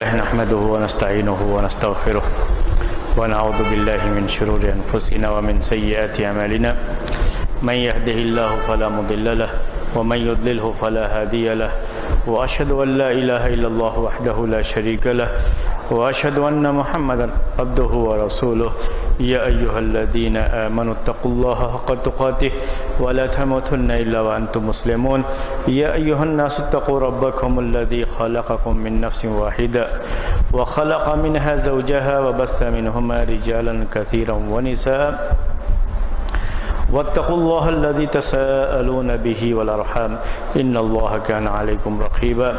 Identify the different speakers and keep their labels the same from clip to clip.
Speaker 1: نحمده ونستعينه ونستغفره ونعوذ بالله من شرور أنفسنا ومن سيئات أعمالنا من يهده الله فلا مضل له ومن يضلله فلا هادي له وأشهد أن لا إله إلا الله وحده لا شريك له وأشهد أن محمدا عبده ورسوله يا أيها الذين آمنوا اتقوا الله حق تقاته ولا تموتن إلا وأنتم مسلمون يا أيها الناس اتقوا ربكم الذي خلقكم من نفس واحدة وخلق منها زوجها وبث منهما رجالا كثيرا ونساء واتقوا الله الذي تساءلون به والأرحام إن الله كان عليكم رقيبا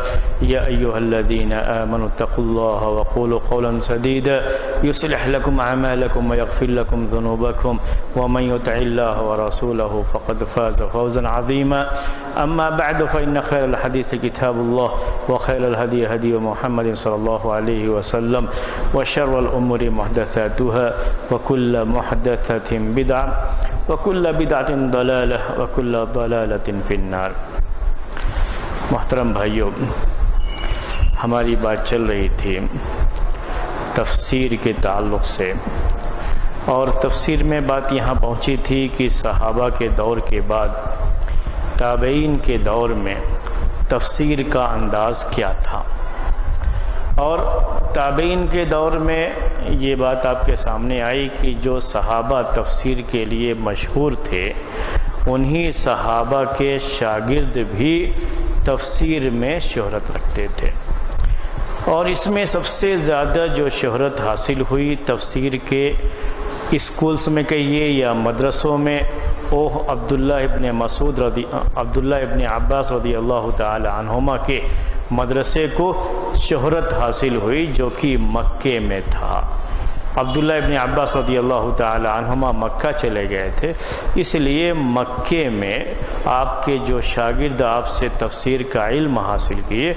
Speaker 1: يا أيها الذين آمنوا اتقوا الله وقولوا قولا سديدا يصلح لكم أعمالكم ويغفر لكم ذنوبكم ومن يطع الله ورسوله فقد فاز فوزا عظيما أما بعد فإن خير الحديث كتاب الله وخير الهدي هدي محمد صلى الله عليه وسلم وشر الأمور محدثاتها وكل محدثة بدعة وكل بدعة ضلالة وكل ضلالة في النار۔ محترم بھائیوں، ہماری بات چل رہی تھی تفسیر کے تعلق سے، اور تفسیر میں بات یہاں پہنچی تھی کہ صحابہ کے دور کے بعد تابعین کے دور میں تفسیر کا انداز کیا تھا، اور تابعین کے دور میں یہ بات آپ کے سامنے آئی کہ جو صحابہ تفسیر کے لیے مشہور تھے انہی صحابہ کے شاگرد بھی تفسیر میں شہرت رکھتے تھے، اور اس میں سب سے زیادہ جو شہرت حاصل ہوئی تفسیر کے اسکولز میں کہیے یا مدرسوں میں، وہ عبداللہ ابن عباس رضی اللہ تعالی عنہما کے مدرسے کو شہرت حاصل ہوئی جو کہ مکے میں تھا۔ عبداللہ ابن عباس رضی اللہ تعالی عنہما مکہ چلے گئے تھے، اس لیے مکے میں آپ کے جو شاگرد آپ سے تفسیر کا علم حاصل کیے،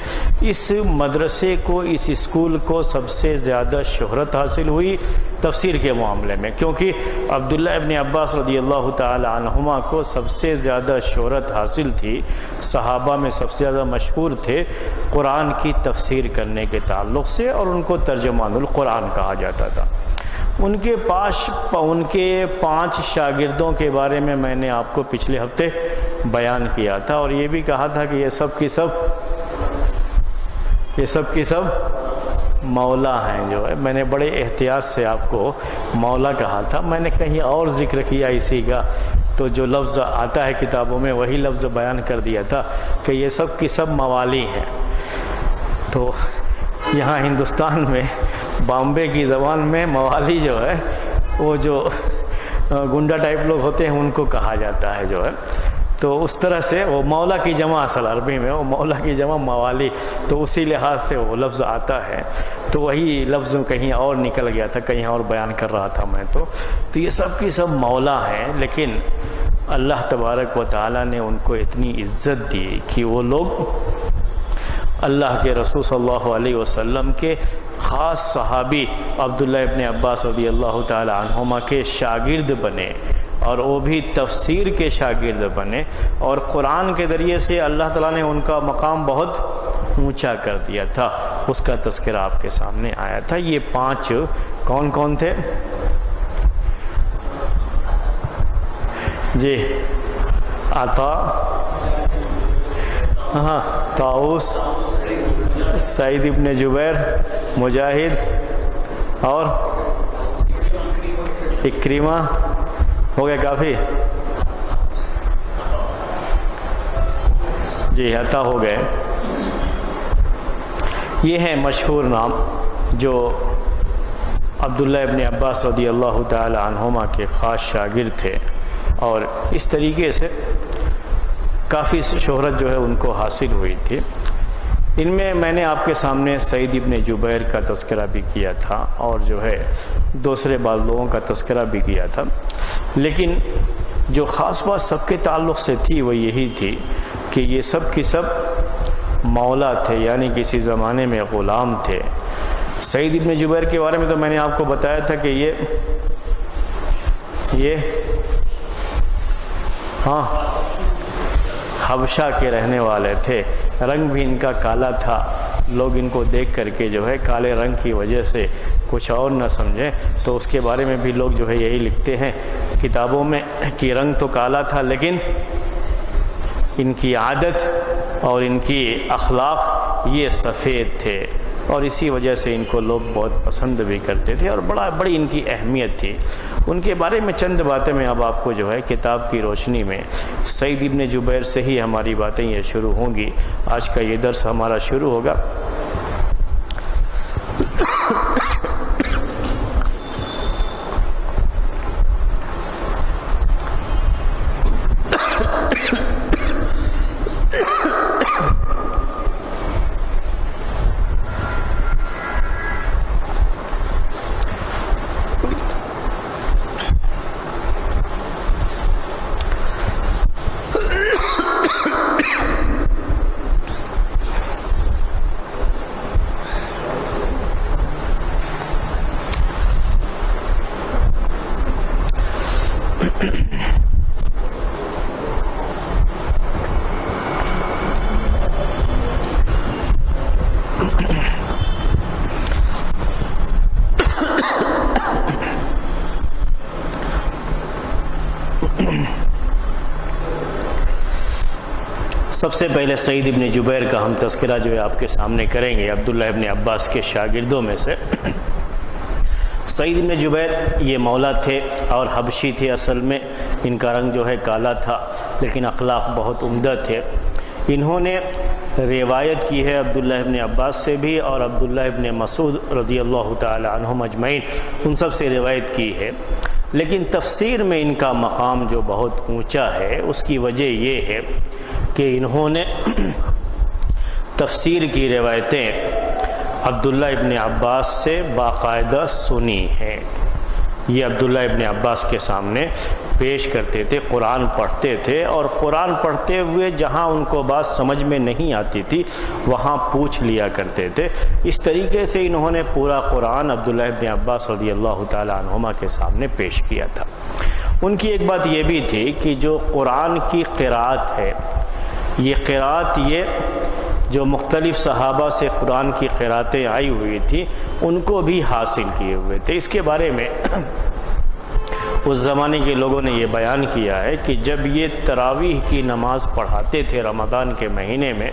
Speaker 1: اس مدرسے کو، اس اسکول کو سب سے زیادہ شہرت حاصل ہوئی تفسیر کے معاملے میں، کیونکہ عبداللہ ابن عباس رضی اللہ تعالی عنہما کو سب سے زیادہ شہرت حاصل تھی، صحابہ میں سب سے زیادہ مشہور تھے قرآن کی تفسیر کرنے کے تعلق سے، اور ان کو ترجمان القرآن کہا جاتا تھا۔ ان کے 5 شاگردوں کے بارے میں میں نے آپ کو پچھلے ہفتے بیان کیا تھا، اور یہ بھی کہا تھا کہ یہ سب کی سب مولا ہیں۔ جو ہے میں نے بڑے احتیاط سے آپ کو مولا کہا تھا، میں نے کہیں اور ذکر کیا اسی کا، تو جو لفظ آتا ہے کتابوں میں وہی لفظ بیان کر دیا تھا کہ یہ سب کی سب موالی ہیں۔ تو یہاں ہندوستان میں بامبے کی زبان میں موالی جو ہے وہ جو گنڈا ٹائپ لوگ ہوتے ہیں ان کو کہا جاتا ہے جو ہے، تو اس طرح سے وہ مولا کی جمع، اصل عربی میں وہ مولا کی جمع موالی، تو اسی لحاظ سے وہ لفظ آتا ہے، تو وہی لفظ کہیں اور نکل گیا تھا، کہیں اور بیان کر رہا تھا میں، تو یہ سب کی سب مولا ہیں، لیکن اللہ تبارک و تعالیٰ نے ان کو اتنی عزت دی کہ وہ لوگ اللہ کے رسول صلی اللہ علیہ وسلم کے خاص صحابی عبداللہ ابن عباس رضی اللہ تعالی عنہما کے شاگرد بنے، اور وہ بھی تفسیر کے شاگرد بنے، اور قرآن کے ذریعے سے اللہ تعالیٰ نے ان کا مقام بہت اونچا کر دیا تھا، اس کا تذکرہ آپ کے سامنے آیا تھا۔ یہ 5 کون کون تھے؟ جی، عطا، طاؤس، سعید ابن جبیر، مجاہد اور اکرمہ، ہو گیا کافی؟ جی، عطا ہو گئے۔ یہ ہیں مشہور نام جو عبداللہ ابن عباس رضی اللہ تعالی عنہما کے خاص شاگرد تھے، اور اس طریقے سے کافی شہرت جو ہے ان کو حاصل ہوئی تھی۔ ان میں نے آپ کے سامنے سعید ابن جبیر کا تذکرہ بھی کیا تھا، اور جو ہے دوسرے بعض لوگوں کا تذکرہ بھی کیا تھا، لیکن جو خاص بات سب کے تعلق سے تھی وہ یہی تھی کہ یہ سب کی سب مولا تھے، یعنی کسی زمانے میں غلام تھے۔ سعید ابن جبیر کے بارے میں تو میں نے آپ کو بتایا تھا کہ یہ حبشہ کے رہنے والے تھے، رنگ بھی ان کا کالا تھا، لوگ ان کو دیکھ کر کے جو ہے کالے رنگ کی وجہ سے کچھ اور نہ سمجھیں، تو اس کے بارے میں بھی لوگ جو ہے یہی لکھتے ہیں کتابوں میں کہ رنگ تو کالا تھا لیکن ان کی عادت اور ان کی اخلاق یہ سفید تھے، اور اسی وجہ سے ان کو لوگ بہت پسند بھی کرتے تھے اور بڑی ان کی اہمیت تھی۔ ان کے بارے میں چند باتیں میں اب آپ کو جو ہے کتاب کی روشنی میں سعید ابن جبیر سے ہی ہماری باتیں یہ شروع ہوں گی۔ آج کا یہ درس ہمارا شروع ہوگا۔ سب سے پہلے سعید ابن جبیر کا ہم تذکرہ جو ہے آپ کے سامنے کریں گے، عبداللہ ابن عباس کے شاگردوں میں سے۔ سعید ابن جبیر یہ مولا تھے اور حبشی تھے، اصل میں ان کا رنگ جو ہے کالا تھا لیکن اخلاق بہت عمدہ تھے۔ انہوں نے روایت کی ہے عبداللہ ابن عباس سے بھی اور عبداللہ ابن مسعود رضی اللہ تعالی عنہم اجمعین، ان سب سے روایت کی ہے، لیکن تفسیر میں ان کا مقام جو بہت اونچا ہے اس کی وجہ یہ ہے کہ انہوں نے تفسیر کی روایتیں عبداللہ ابن عباس سے باقاعدہ سنی ہیں۔ یہ عبداللہ ابن عباس کے سامنے پیش کرتے تھے، قرآن پڑھتے تھے، اور قرآن پڑھتے ہوئے جہاں ان کو بات سمجھ میں نہیں آتی تھی وہاں پوچھ لیا کرتے تھے۔ اس طریقے سے انہوں نے پورا قرآن عبداللہ ابن عباس رضی اللہ تعالی عنہما کے سامنے پیش کیا تھا۔ ان کی ایک بات یہ بھی تھی کہ جو قرآن کی قراءت ہے، یہ قراءت یہ جو مختلف صحابہ سے قرآن کی قراءتیں آئی ہوئی تھی ان کو بھی حاصل کیے ہوئے تھے۔ اس کے بارے میں اس زمانے کے لوگوں نے یہ بیان کیا ہے کہ جب یہ تراویح کی نماز پڑھاتے تھے رمضان کے مہینے میں،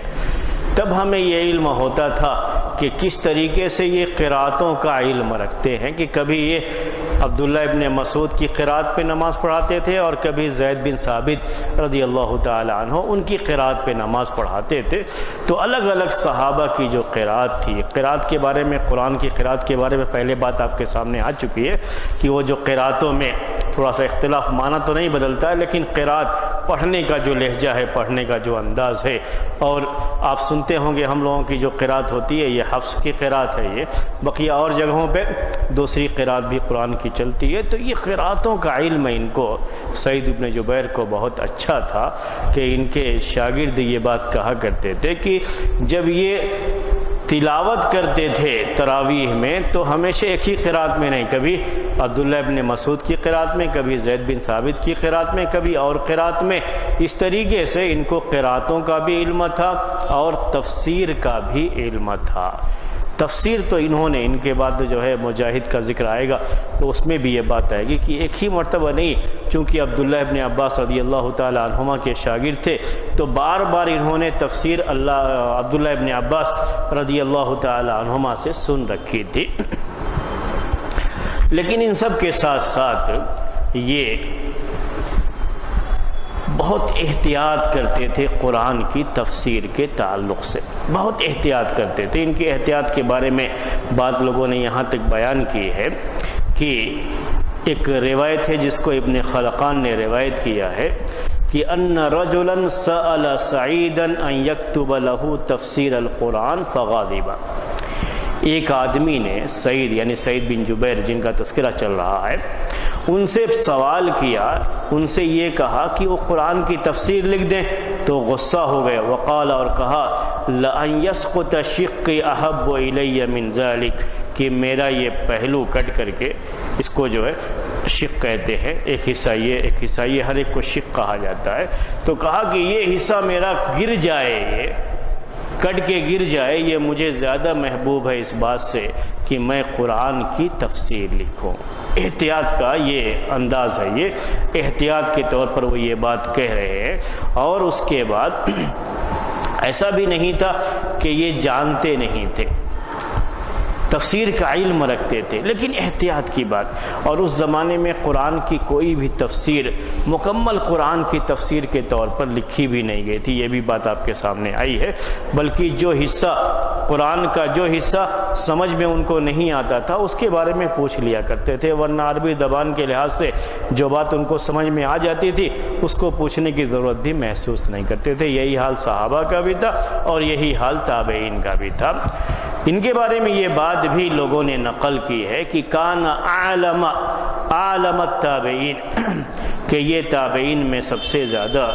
Speaker 1: تب ہمیں یہ علم ہوتا تھا کہ کس طریقے سے یہ قراءتوں کا علم رکھتے ہیں، کہ کبھی یہ عبداللہ ابن مسعود کی قراءت پہ نماز پڑھاتے تھے اور کبھی زید بن ثابت رضی اللہ تعالی عنہ ان کی قراءت پہ نماز پڑھاتے تھے۔ تو الگ الگ صحابہ کی جو قراءت تھی، قراءت کے بارے میں، قرآن کی قراءت کے بارے میں پہلے بات آپ کے سامنے آ چکی ہے کہ وہ جو قراءتوں میں تھوڑا سا اختلاف، معنی تو نہیں بدلتا ہے لیکن قراءت پڑھنے کا جو لہجہ ہے، پڑھنے کا جو انداز ہے، اور آپ سنتے ہوں گے ہم لوگوں کی جو قراءت ہوتی ہے یہ حفص کی قراءت ہے، یہ بقیہ اور جگہوں پہ دوسری قراءت بھی قرآن کی چلتی ہے۔ تو یہ قراءتوں کا علم ان کو، سعید ابن جبیر کو بہت اچھا تھا کہ ان کے شاگرد یہ بات کہا کرتے تھے کہ جب یہ تلاوت کرتے تھے تراویح میں تو ہمیشہ ایک ہی قراءت میں نہیں، کبھی عبداللہ ابن مسعود کی قراءت میں، کبھی زید بن ثابت کی قراءت میں، کبھی اور قراءت میں۔ اس طریقے سے ان کو قراءتوں کا بھی علم تھا اور تفسیر کا بھی علم تھا۔ تفسیر تو انہوں نے، ان کے بعد جو ہے مجاہد کا ذکر آئے گا تو اس میں بھی یہ بات آئے گی کہ ایک ہی مرتبہ نہیں، چونکہ عبداللہ ابن عباس رضی اللہ تعالی عنہما کے شاگرد تھے تو بار بار انہوں نے تفسیر عبداللہ ابن عباس رضی اللہ تعالی عنہما سے سن رکھی تھی۔ لیکن ان سب کے ساتھ ساتھ یہ بہت احتیاط کرتے تھے قرآن کی تفسیر کے تعلق سے، بہت احتیاط کرتے تھے۔ ان کی احتیاط کے بارے میں بعض لوگوں نے یہاں تک بیان کی ہے کہ ایک روایت ہے جس کو ابن خلقان نے روایت کیا ہے کہ ان رجلا سأل سعیدا ان یکتب له تفسیر القرآن فغاضب، ایک آدمی نے سعید یعنی سعید بن جبیر جن کا تذکرہ چل رہا ہے، ان سے سوال کیا، ان سے یہ کہا کہ وہ قرآن کی تفسیر لکھ دیں، تو غصہ ہو گئے۔ وقال، اور کہا، لَأَن يَسْقُطَ شِقِّي أَحَبُّ إِلَيَّ مِن ذَلِكَ، کہ میرا یہ پہلو کٹ کر کے، اس کو جو ہے شق کہتے ہیں، ایک حصہ یہ، ایک حصہ یہ، ہر ایک کو شق کہا جاتا ہے، تو کہا کہ یہ حصہ میرا گر جائے، کٹ کے گر جائے یہ مجھے زیادہ محبوب ہے اس بات سے کہ میں قرآن کی تفسیر لکھوں۔ احتیاط کا یہ انداز ہے، یہ احتیاط کے طور پر وہ یہ بات کہہ رہے ہیں۔ اور اس کے بعد ایسا بھی نہیں تھا کہ یہ جانتے نہیں تھے، تفسیر کا علم رکھتے تھے، لیکن احتیاط کی بات۔ اور اس زمانے میں قرآن کی کوئی بھی تفسیر مکمل قرآن کی تفسیر کے طور پر لکھی بھی نہیں گئی تھی، یہ بھی بات آپ کے سامنے آئی ہے۔ بلکہ جو حصہ قرآن کا جو حصہ سمجھ میں ان کو نہیں آتا تھا اس کے بارے میں پوچھ لیا کرتے تھے، ورنہ عربی زبان کے لحاظ سے جو بات ان کو سمجھ میں آ جاتی تھی اس کو پوچھنے کی ضرورت بھی محسوس نہیں کرتے تھے۔ یہی حال صحابہ کا بھی تھا اور یہی حال تابعین کا بھی تھا۔ ان کے بارے میں یہ بات بھی لوگوں نے نقل کی ہے کہ کان عالم التابعین، کہ یہ تابعین میں سب سے زیادہ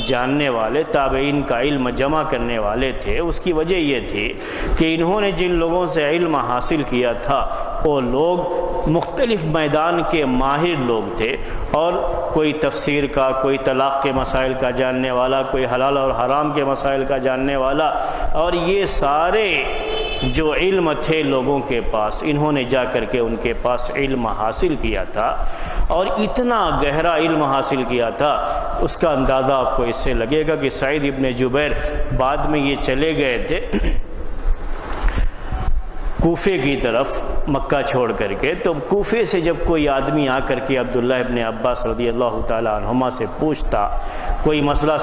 Speaker 1: جاننے والے، تابعین کا علم جمع کرنے والے تھے۔ اس کی وجہ یہ تھی کہ انہوں نے جن لوگوں سے علم حاصل کیا تھا وہ لوگ مختلف میدان کے ماہر لوگ تھے، اور کوئی تفسیر کا، کوئی طلاق کے مسائل کا جاننے والا، کوئی حلال اور حرام کے مسائل کا جاننے والا، اور یہ سارے جو علم تھے لوگوں کے پاس، انہوں نے جا کر کے ان کے پاس علم حاصل کیا تھا، اور اتنا گہرا علم حاصل کیا تھا۔ اس کا اندازہ آپ کو اس سے لگے گا کہ سعید ابن جبیر بعد میں یہ چلے گئے تھے کوفے کی طرف مکہ چھوڑ کر کے، تو کوفے سے جب کوئی آدمی آ کر کے عبداللہ ابن عباس رضی اللہ تعالی عنہما سے پوچھتا، کوئی مسئلہ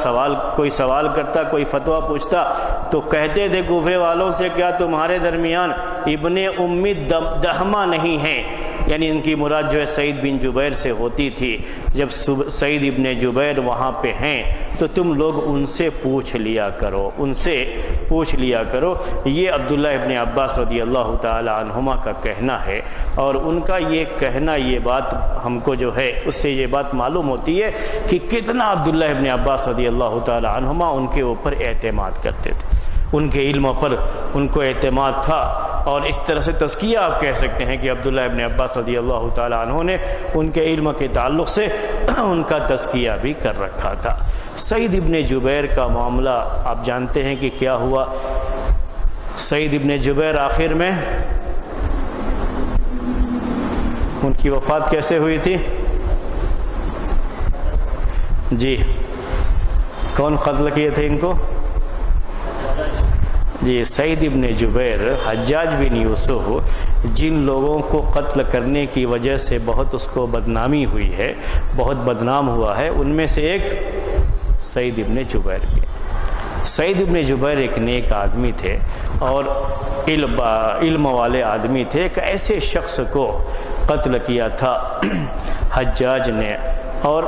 Speaker 1: کوئی سوال کرتا، کوئی فتویٰ پوچھتا، تو کہتے تھے کوفے والوں سے، کیا تمہارے درمیان ابن ام دہمہ نہیں ہے؟ یعنی ان کی مراد جو ہے سعید بن جبیر سے ہوتی تھی۔ جب سعید ابن جبیر وہاں پہ ہیں تو تم لوگ ان سے پوچھ لیا کرو، ان سے پوچھ لیا کرو۔ یہ عبداللہ ابن عباس رضی اللہ تعالی عنہما کا کہنا ہے، اور ان کا یہ کہنا، یہ بات ہم کو جو ہے اس سے یہ بات معلوم ہوتی ہے کہ کتنا عبداللہ ابن عباس رضی اللہ تعالی عنہما ان کے اوپر اعتماد کرتے تھے، ان کے علم پر ان کو اعتماد تھا۔ اور ایک طرح سے تزکیہ آپ کہہ سکتے ہیں کہ عبداللہ ابن عباس رضی اللہ تعالی عنہ نے ان کے علم کے تعلق سے ان کا تزکیہ بھی کر رکھا تھا۔ سعید ابن جبیر کا معاملہ آپ جانتے ہیں کہ کیا ہوا۔ سعید ابن جبیر آخر میں ان کی وفات کیسے ہوئی تھی؟ جی، کون قتل کیے تھے ان کو؟ جی، سعید ابن جبیر حجاج بن یوسف جن لوگوں کو قتل کرنے کی وجہ سے بہت اس کو بدنامی ہوئی ہے، بہت بدنام ہوا ہے، ان میں سے ایک سعید ابن جبیر بھی۔ سعید ابن جبیر ایک نیک آدمی تھے اور علم والے آدمی تھے۔ ایک ایسے شخص کو قتل کیا تھا حجاج نے، اور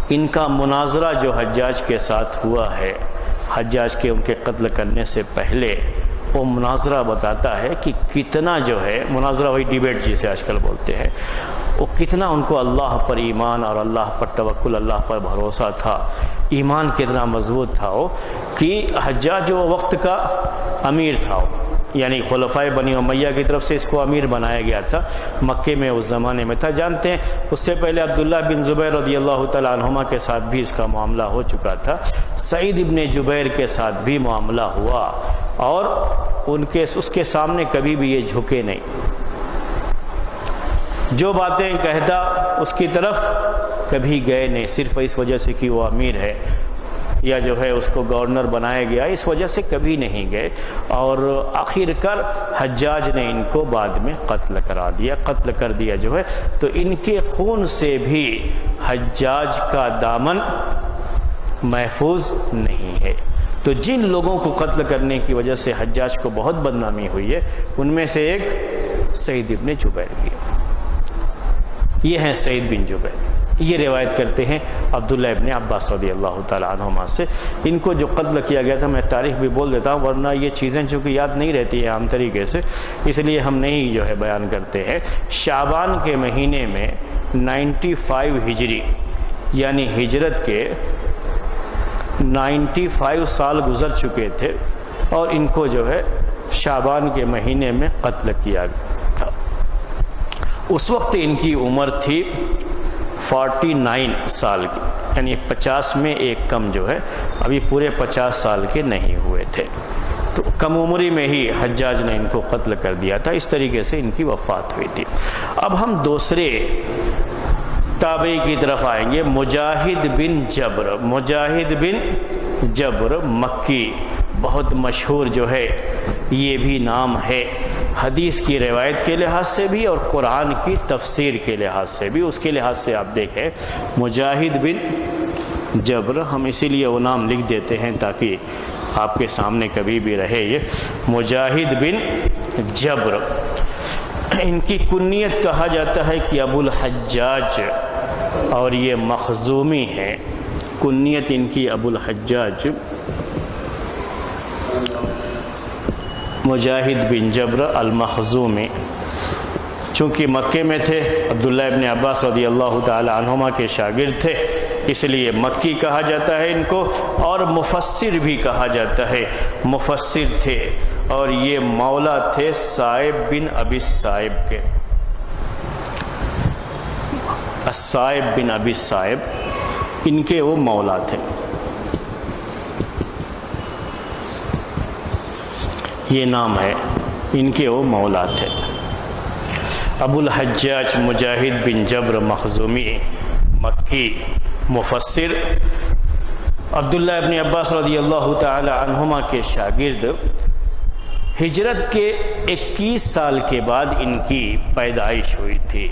Speaker 1: ان کا مناظرہ جو حجاج کے ساتھ ہوا ہے، حجاج کے ان کے قتل کرنے سے پہلے، وہ مناظرہ بتاتا ہے کہ کتنا جو ہے، مناظرہ وہی ڈیبیٹ جسے آج کل بولتے ہیں، وہ کتنا ان کو اللہ پر ایمان اور اللہ پر توکل، اللہ پر بھروسہ تھا، ایمان کتنا مضبوط تھا وہ، کہ حجاج وہ وقت کا امیر تھا، یعنی خلفائے بنی امیہ کی طرف سے اس کو امیر بنایا گیا تھا، مکے میں اس زمانے میں تھا۔ جانتے ہیں اس سے پہلے عبداللہ بن زبیر رضی اللہ تعالی عنہما کے ساتھ بھی اس کا معاملہ ہو چکا تھا، سعید ابن جبیر کے ساتھ بھی معاملہ ہوا، اور اس کے سامنے کبھی بھی یہ جھکے نہیں، جو باتیں کہتا اس کی طرف کبھی گئے نہیں، صرف اس وجہ سے کہ وہ امیر ہے یا جو ہے اس کو گورنر بنایا گیا، اس وجہ سے کبھی نہیں گئے، اور آخر کار حجاج نے ان کو بعد میں قتل کر دیا جو ہے۔ تو ان کے خون سے بھی حجاج کا دامن محفوظ نہیں ہے۔ تو جن لوگوں کو قتل کرنے کی وجہ سے حجاج کو بہت بدنامی ہوئی ہے، ان میں سے ایک سعید ابن جبیر بھی ہے۔ یہ ہیں سعید بن جبیر، یہ روایت کرتے ہیں عبداللہ ابن عباس رضی اللہ تعالی عنہما سے۔ ان کو جو قتل کیا گیا تھا، میں تاریخ بھی بول دیتا ہوں ورنہ یہ چیزیں چونکہ یاد نہیں رہتی ہیں عام طریقے سے، اس لیے ہم نہیں جو ہے بیان کرتے ہیں۔ شعبان کے مہینے میں 95 ہجری، یعنی ہجرت کے 95 سال گزر چکے تھے، اور ان کو جو ہے شعبان کے مہینے میں قتل کیا گیا تھا۔ اس وقت ان کی عمر تھی 49 سال کی، یعنی 50 میں ایک کم جو ہے، ابھی پورے 50 سال کے نہیں ہوئے تھے، تو کم عمری میں ہی حجاج نے ان کو قتل کر دیا تھا، اس طریقے سے ان کی وفات ہوئی تھی۔ اب ہم دوسرے تابعی کی طرف آئیں گے، مجاہد بن جبر۔ مجاہد بن جبر مکی، بہت مشہور جو ہے یہ بھی نام ہے، حدیث کی روایت کے لحاظ سے بھی اور قرآن کی تفسیر کے لحاظ سے بھی۔ اس کے لحاظ سے آپ دیکھیں مجاہد بن جبر، ہم اسی لیے وہ نام لکھ دیتے ہیں تاکہ آپ کے سامنے کبھی بھی رہے یہ مجاہد بن جبر۔ ان کی کنیت کہا جاتا ہے کہ ابو الحجاج، اور یہ مخزومی ہے، کنیت ان کی ابو الحجاج مجاہد بن جبر المخزومی۔ چونکہ مکے میں تھے، عبداللہ ابن عباس رضی اللہ تعالی عنہما کے شاگرد تھے، اس لیے مکی کہا جاتا ہے ان کو، اور مفسر بھی کہا جاتا ہے، مفسر تھے، اور یہ مولا تھے صائب بن ابی صائب کے۔ الصائب بن ابی صائب ان کے وہ مولا تھے۔ یہ نام ہے، ان کے وہ مولا تھے۔ ابو الحجاج مجاہد بن جبر مخزومی مکی، مفسر، عبداللہ ابن عباس رضی اللہ تعالی عنہما کے شاگرد۔ ہجرت کے 21 سال کے بعد ان کی پیدائش ہوئی تھی،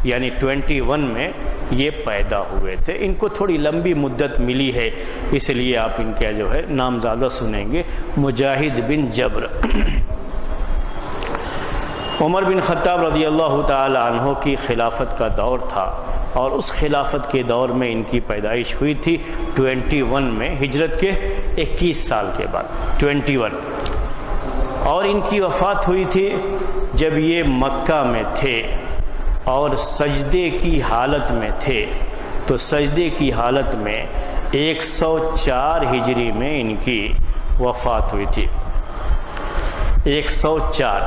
Speaker 1: یعنی 21 میں یہ پیدا ہوئے تھے۔ ان کو تھوڑی لمبی مدت ملی ہے، اس لیے آپ ان کا جو ہے نام زیادہ سنیں گے، مجاہد بن جبر۔ عمر بن خطاب رضی اللہ تعالی عنہ کی خلافت کا دور تھا، اور اس خلافت کے دور میں ان کی پیدائش ہوئی تھی 21 میں، ہجرت کے 21 سال کے بعد 21، اور ان کی وفات ہوئی تھی جب یہ مکہ میں تھے اور سجدے کی حالت میں تھے۔ تو سجدے کی حالت میں 104 ہجری میں ان کی وفات ہوئی تھی۔ 104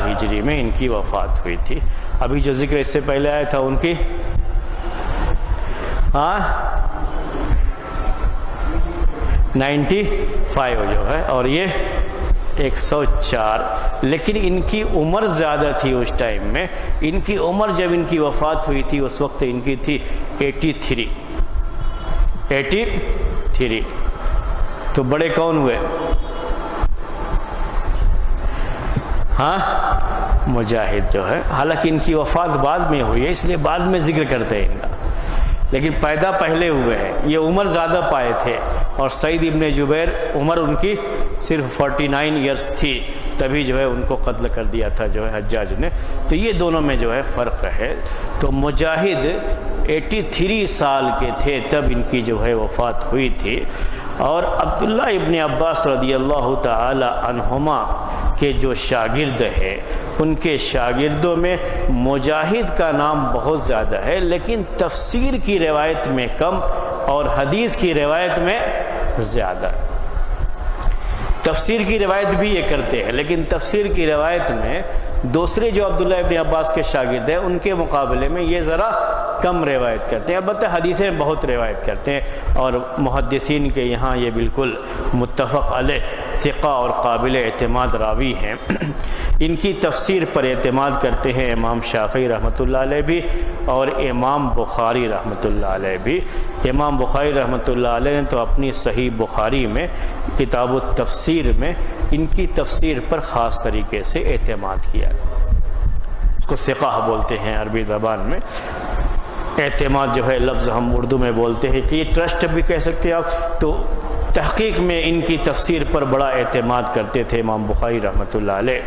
Speaker 1: ہجری میں ان کی وفات ہوئی تھی۔ ابھی جو ذکر اس سے پہلے آیا تھا ان کی 95 جو ہے، اور یہ 104، لیکن ان کی عمر زیادہ تھی اس ٹائم میں۔ ان کی عمر جب ان کی وفات ہوئی تھی اس وقت ان کی تھی 83۔ تو بڑے کون ہوئے؟ مجاہد جو ہے، حالانکہ ان کی وفات بعد میں ہوئی ہے، اس لیے بعد میں ذکر کرتے ہیں ان کا، لیکن پیدا پہلے ہوئے ہیں۔ یہ عمر زیادہ پائے تھے، اور سعید ابن جبیر عمر ان کی صرف 49 ایئرس تھی، تبھی جو ہے ان کو قتل کر دیا تھا جو ہے حجاج نے۔ تو یہ دونوں میں جو ہے فرق ہے۔ تو مجاہد 83 سال کے تھے تب ان کی جو ہے وفات ہوئی تھی، اور عبداللہ ابن عباس رضی اللہ تعالی عنہما کے جو شاگرد ہیں، ان کے شاگردوں میں مجاہد کا نام بہت زیادہ ہے، لیکن تفسیر کی روایت میں کم اور حدیث کی روایت میں زیادہ۔ تفسیر کی روایت بھی یہ کرتے ہیں، لیکن تفسیر کی روایت میں دوسرے جو عبداللہ ابن عباس کے شاگرد ہیں ان کے مقابلے میں یہ ذرا کم روایت کرتے ہیں، البتہ حدیثیں بہت روایت کرتے ہیں، اور محدثین کے یہاں یہ بالکل متفق علیہ ثقہ اور قابل اعتماد راوی ہیں۔ ان کی تفسیر پر اعتماد کرتے ہیں امام شافعی رحمۃ اللہ علیہ بھی، اور امام بخاری رحمۃ اللہ علیہ بھی۔ امام بخاری رحمۃ اللہ علیہ نے تو اپنی صحیح بخاری میں کتاب التفسیر میں ان کی تفسیر پر خاص طریقے سے اعتماد کیا، اس کو ثقہ بولتے ہیں عربی زبان میں۔ اعتماد جو ہے لفظ ہم اردو میں بولتے ہیں کہ یہ ٹرسٹ بھی کہہ سکتے ہیں آپ، تو تحقیق میں ان کی تفسیر پر بڑا اعتماد کرتے تھے امام بخاری رحمۃ اللہ علیہ،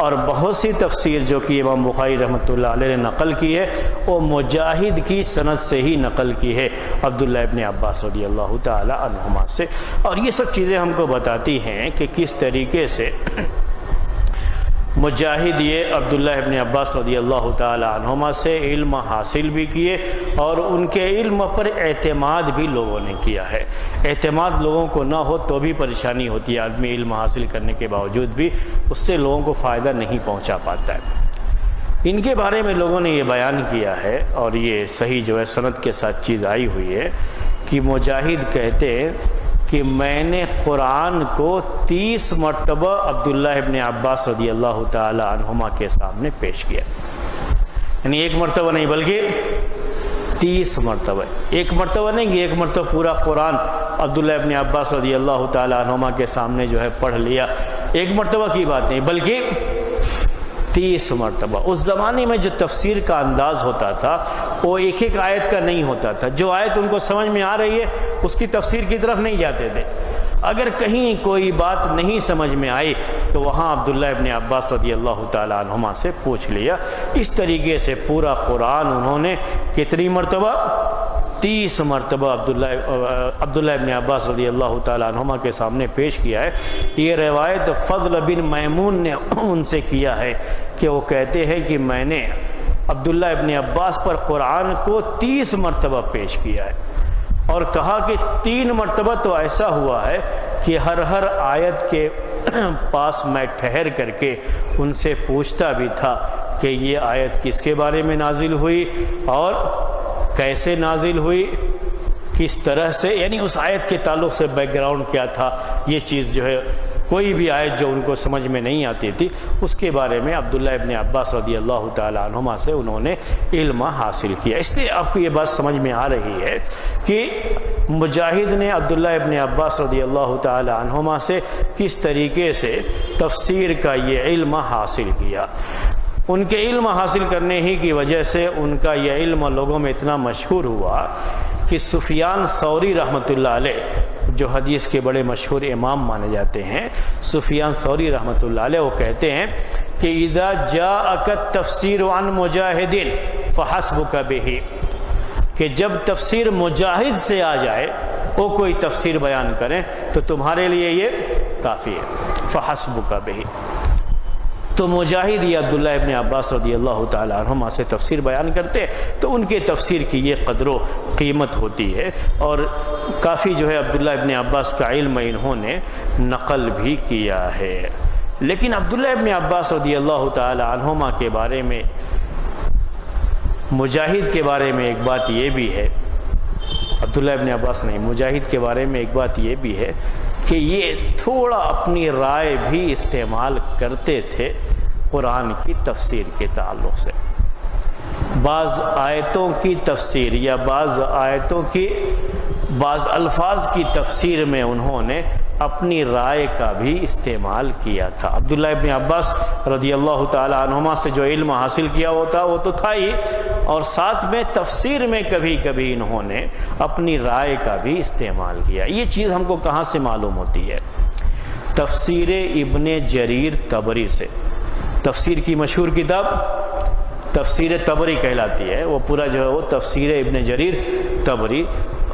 Speaker 1: اور بہت سی تفسیر جو کہ امام بخاری رحمۃ اللہ علیہ نے نقل کی ہے وہ مجاہد کی سند سے ہی نقل کی ہے، عبداللہ ابن عباس رضی اللہ تعالی عنہما سے۔ اور یہ سب چیزیں ہم کو بتاتی ہیں کہ کس طریقے سے مجاہد یہ عبداللہ ابن عباس رضی اللہ تعالی عنہما سے علم حاصل بھی کیے، اور ان کے علم پر اعتماد بھی لوگوں نے کیا ہے۔ اعتماد لوگوں کو نہ ہو تو بھی پریشانی ہوتی ہے، آدمی علم حاصل کرنے کے باوجود بھی اس سے لوگوں کو فائدہ نہیں پہنچا پاتا ہے۔ ان کے بارے میں لوگوں نے یہ بیان کیا ہے، اور یہ صحیح جو ہے سند کے ساتھ چیز آئی ہوئی ہے کہ مجاہد کہتے ہیں کہ میں نے قرآن کو 30 مرتبہ عبداللہ ابن عباس رضی اللہ تعالی عنہما کے سامنے پیش کیا، یعنی ایک مرتبہ نہیں بلکہ 30 مرتبہ، ایک مرتبہ نہیں کہ ایک مرتبہ پورا قرآن عبداللہ ابن عباس رضی اللہ تعالی عنہما کے سامنے جو ہے پڑھ لیا، ایک مرتبہ کی بات نہیں بلکہ 30 مرتبہ۔ اس زمانے میں جو تفسیر کا انداز ہوتا تھا وہ ایک ایک آیت کا نہیں ہوتا تھا، جو آیت ان کو سمجھ میں آ رہی ہے اس کی تفسیر کی طرف نہیں جاتے تھے، اگر کہیں کوئی بات نہیں سمجھ میں آئی تو وہاں عبداللہ ابن عباس رضی اللہ تعالی عنہما سے پوچھ لیا۔ اس طریقے سے پورا قرآن انہوں نے کتنی مرتبہ؟ 30 مرتبہ عبداللہ ابن عباس رضی اللہ تعالی عنہما کے سامنے پیش کیا ہے۔ یہ روایت فضل بن میمون نے ان سے کیا ہے کہ وہ کہتے ہیں کہ میں نے عبداللہ ابن عباس پر قرآن کو 30 مرتبہ پیش کیا ہے، اور کہا کہ 3 مرتبہ تو ایسا ہوا ہے کہ ہر آیت کے پاس میں ٹھہر کر کے ان سے پوچھتا بھی تھا کہ یہ آیت کس کے بارے میں نازل ہوئی اور کیسے نازل ہوئی، کس طرح سے، یعنی اس آیت کے تعلق سے بیک گراؤنڈ کیا تھا، یہ چیز جو ہے کوئی بھی آیت جو ان کو سمجھ میں نہیں آتی تھی اس کے بارے میں عبداللہ ابن عباس رضی اللہ تعالی عنہما سے انہوں نے علم حاصل کیا۔ اس لیے آپ کو یہ بات سمجھ میں آ رہی ہے کہ مجاہد نے عبداللہ ابن عباس رضی اللہ تعالی عنہما سے کس طریقے سے تفسیر کا یہ علم حاصل کیا۔ ان کے علم حاصل کرنے ہی کی وجہ سے ان کا یہ علم لوگوں میں اتنا مشہور ہوا کہ سفیان ثوری رحمۃ اللہ علیہ جو حدیث کے بڑے مشہور امام مانے جاتے ہیں، سفیان ثوری رحمۃ اللہ علیہ وہ کہتے ہیں کہ اذا جاءک التفسیر عن مجاہد فحسبک بہ، کہ جب تفسیر مجاہد سے آ جائے، وہ کوئی تفسیر بیان کریں تو تمہارے لیے یہ کافی ہے، فحسبک بہ۔ تو مجاہد یہ عبداللہ ابن عباس رضی اللہ تعالی عنہما سے تفسیر بیان کرتے تو ان کے تفسیر کی یہ قدر و قیمت ہوتی ہے، اور کافی جو ہے عبداللہ ابن عباس کا علم انہوں نے نقل بھی کیا ہے۔ لیکن عبداللہ ابن عباس رضی اللہ تعالی عنہما کے بارے میں، مجاہد کے بارے میں ایک بات یہ بھی ہے، عبداللہ ابن عباس نہیں، مجاہد کے بارے میں ایک بات یہ بھی ہے کہ یہ تھوڑا اپنی رائے بھی استعمال کرتے تھے قرآن کی تفسیر کے تعلق سے۔ بعض آیتوں کی تفسیر یا بعض آیتوں کی بعض الفاظ کی تفسیر میں انہوں نے اپنی رائے کا بھی استعمال کیا تھا۔ عبداللہ ابن عباس رضی اللہ تعالی عنہما سے جو علم حاصل کیا ہوتا وہ تو تھا ہی، اور ساتھ میں تفسیر میں کبھی کبھی انہوں نے اپنی رائے کا بھی استعمال کیا۔ یہ چیز ہم کو کہاں سے معلوم ہوتی ہے؟ تفسیر ابن جریر طبری سے۔ تفسیر کی مشہور کتاب تفسیر طبری کہلاتی ہے، وہ پورا جو ہے وہ تفسیر ابن جریر طبری،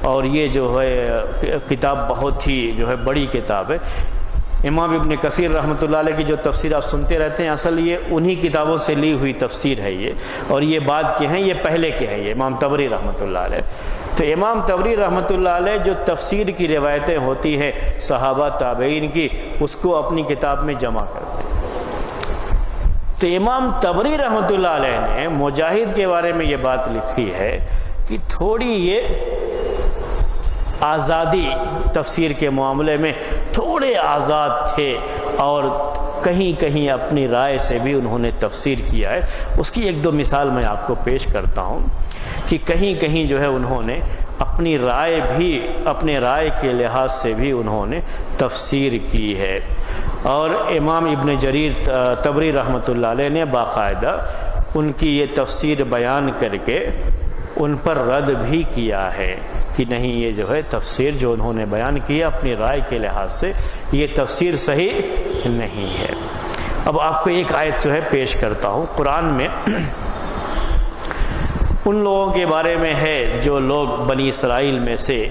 Speaker 1: اور یہ جو ہے کتاب بہت ہی جو ہے بڑی کتاب ہے۔ امام ابن کثیر رحمۃ اللہ علیہ کی جو تفسیر آپ سنتے رہتے ہیں، اصل یہ انہی کتابوں سے لی ہوئی تفسیر ہے یہ، اور یہ بعد کے ہیں، یہ پہلے کے ہیں، یہ امام طبری رحمۃ اللہ علیہ۔ تو امام طبری رحمۃ اللہ علیہ جو تفسیر کی روایتیں ہوتی ہیں صحابہ تابعین کی، اس کو اپنی کتاب میں جمع کرتے ہیں۔ تو امام طبری رحمۃ اللہ علیہ نے مجاہد کے بارے میں یہ بات لکھی ہے کہ تھوڑی یہ آزادی تفسیر کے معاملے میں تھوڑے آزاد تھے، اور کہیں کہیں اپنی رائے سے بھی انہوں نے تفسیر کیا ہے۔ اس کی ایک دو مثال میں آپ کو پیش کرتا ہوں کہ کہیں کہیں جو ہے انہوں نے اپنی رائے بھی، اپنے رائے کے لحاظ سے بھی انہوں نے تفسیر کی ہے، اور امام ابن جریر طبری رحمۃ اللہ علیہ نے باقاعدہ ان کی یہ تفسیر بیان کر کے ان پر رد بھی کیا ہے کہ نہیں، یہ جو ہے تفسیر جو انہوں نے بیان کیا اپنی رائے کے لحاظ سے، یہ تفسیر صحیح نہیں ہے۔ اب آپ کو ایک آیت جو ہے پیش کرتا ہوں قرآن میں، ان لوگوں کے بارے میں ہے جو لوگ بنی اسرائیل میں سے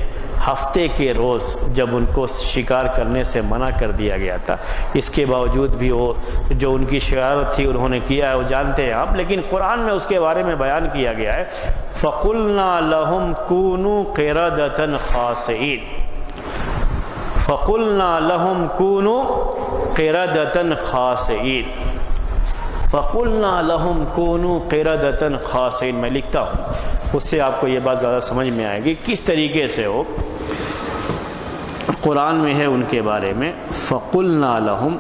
Speaker 1: ہفتے کے روز جب ان کو شکار کرنے سے منع کر دیا گیا تھا، اس کے باوجود بھی وہ جو ان کی شرارت تھی انہوں نے کیا ہے، وہ جانتے ہیں آپ، لیکن قرآن میں اس کے بارے میں بیان کیا گیا ہے فَقُلْنَا لَهُمْ كُونُوا قِرَدَةً خَاسِئِينَ، فَقُلْنَا لَهُمْ كُونُوا قِرَدَةً خَاسِئِينَ، فَقُلْنَا لَهُمْ كُونُوا قِرَدَةً خَاسِئِينَ، میں لکھتا ہوں، اس سے آپ کو یہ بات زیادہ سمجھ میں آئے گی کس طریقے سے ہو۔ قرآن میں ہے ان کے بارے میں فَقُلْنَا لَهُمْ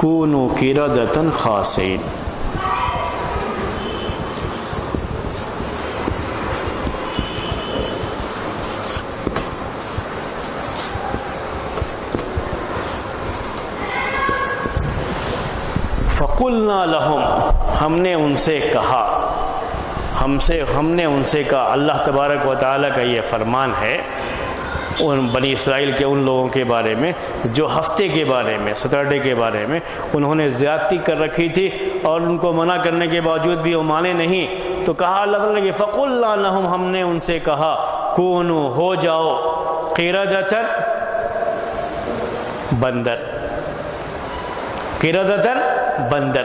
Speaker 1: كُونُوا قِرَدَةً خَاسِئِينَ۔ فَقُلْنَا لَهُمْ، ہم نے ان سے کہا، ہم نے ان سے کہا، اللہ تبارک و تعالیٰ کا یہ فرمان ہے ان بنی اسرائیل کے ان لوگوں کے بارے میں جو ہفتے کے بارے میں، سیٹرڈے کے بارے میں انہوں نے زیادتی کر رکھی تھی اور ان کو منع کرنے کے باوجود بھی وہ مانے نہیں، تو کہا اللہ تعالیٰ کہ فَقُلْنَا لَهُمْ، ہم نے ان سے کہا کونوا، ہو جاؤ، قِرَدَةً، بندر، قِرَدَةً بندر،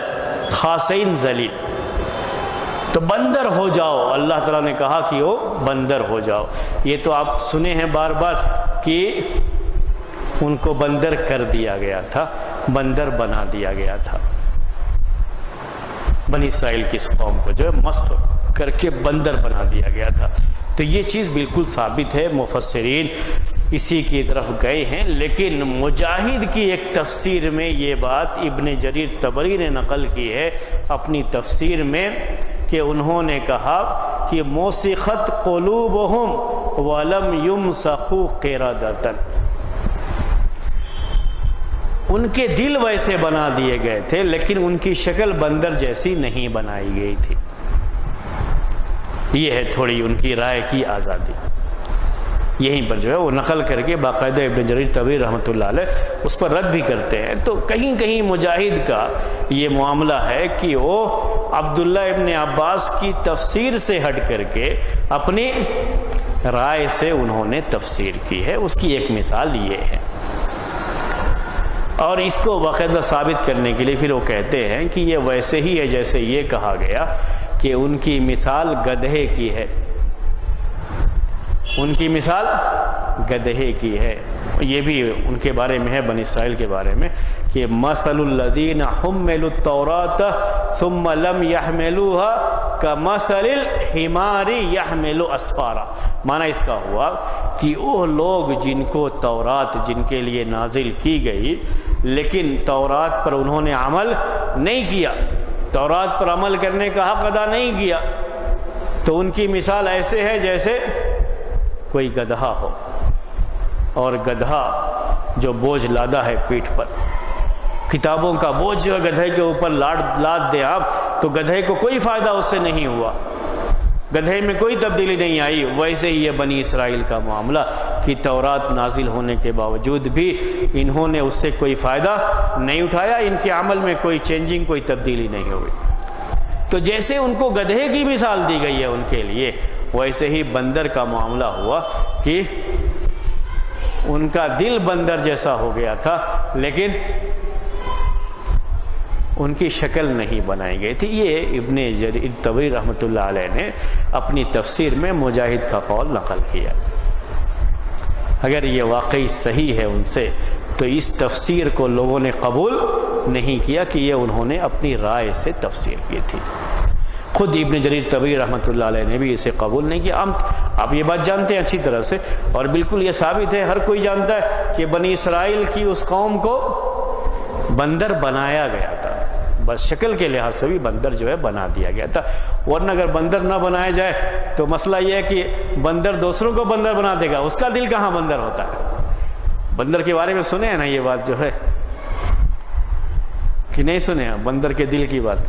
Speaker 1: خاسئین ذلیل، تو بندر ہو جاؤ، اللہ تعالیٰ نے کہا کہ وہ بندر ہو جاؤ۔ یہ تو آپ سنے ہیں بار بار کہ ان کو بندر کر دیا گیا تھا، بندر بنا دیا گیا تھا، بنی اسرائیل کی اس قوم کو جو ہے مسخ کر کے بندر بنا دیا گیا تھا۔ تو یہ چیز بالکل ثابت ہے، مفسرین اسی کی طرف گئے ہیں، لیکن مجاہد کی ایک تفسیر میں یہ بات ابن جریر طبری نے نقل کی ہے اپنی تفسیر میں کہ انہوں نے کہا کہ موسخت قلوبہم ولم یمسخوا قردۃ، ان کے دل ویسے بنا دیے گئے تھے لیکن ان کی شکل بندر جیسی نہیں بنائی گئی تھی۔ یہ ہے تھوڑی ان کی رائے کی آزادی، یہیں پر جو ہے وہ نقل کر کے باقاعدہ ابن جریر طبری رحمۃ اللہ علیہ اس پر رد بھی کرتے ہیں۔ تو کہیں کہیں مجاہد کا یہ معاملہ ہے کہ وہ عبداللہ ابن عباس کی تفسیر سے ہٹ کر کے اپنی رائے سے انہوں نے تفسیر کی ہے، اس کی ایک مثال یہ ہے۔ اور اس کو باقاعدہ ثابت کرنے کے لیے پھر وہ کہتے ہیں کہ یہ ویسے ہی ہے جیسے یہ کہا گیا کہ ان کی مثال گدھے کی ہے، ان کی مثال گدھے کی ہے۔ یہ بھی ان کے بارے میں ہے، بنی اسرائیل کے بارے میں، کہ مثل الذین حملوا التوراۃ ثم لم يحملوها كمثل الحمار يحمل اسفارا۔ معنی اس کا ہوا کہ وہ لوگ جن کو تورات جن کے لیے نازل کی گئی لیکن تورات پر انہوں نے عمل نہیں کیا، تورات پر عمل کرنے کا حق ادا نہیں کیا، تو ان کی مثال ایسے ہے جیسے کوئی گدھا ہو، اور گدھا جو بوجھ لادا ہے پیٹھ پر، کتابوں کا بوجھ جو ہے گدھے کے اوپر لاد دیں آپ تو گدھے کو کوئی فائدہ اس سے نہیں ہوا، گدھے میں کوئی تبدیلی نہیں آئی۔ ویسے ہی یہ بنی اسرائیل کا معاملہ کہ تورات نازل ہونے کے باوجود بھی انہوں نے اس سے کوئی فائدہ نہیں اٹھایا، ان کے عمل میں کوئی چینجنگ، کوئی تبدیلی نہیں ہوئی۔ تو جیسے ان کو گدھے کی مثال دی گئی ہے ان کے لیے، ویسے ہی بندر کا معاملہ ہوا کہ ان کا دل بندر جیسا ہو گیا تھا لیکن ان کی شکل نہیں بنائی گئی تھی۔ یہ ابن جریر طبری رحمۃ اللہ علیہ نے اپنی تفسیر میں مجاہد کا قول نقل کیا۔ اگر یہ واقعی صحیح ہے ان سے تو اس تفسیر کو لوگوں نے قبول نہیں کیا کہ یہ انہوں نے اپنی رائے سے تفسیر کی تھی۔ خود ابن جریر طبری رحمۃ اللہ علیہ نے بھی اسے قبول نہیں کیا۔ آپ یہ بات جانتے ہیں اچھی طرح سے، اور بالکل یہ ثابت ہے، ہر کوئی جانتا ہے کہ بنی اسرائیل کی اس قوم کو بندر بنایا گیا تھا، بس شکل کے لحاظ سے بھی بندر جو ہے بنا دیا گیا تھا، ورنہ اگر بندر نہ بنایا جائے تو مسئلہ یہ ہے کہ بندر دوسروں کو بندر بنا دے گا، اس کا دل کہاں بندر ہوتا ہے۔ بندر کے بارے میں سنے ہیں نا یہ بات جو ہے کہ نہیں سنے ہیں؟ بندر کے دل کی بات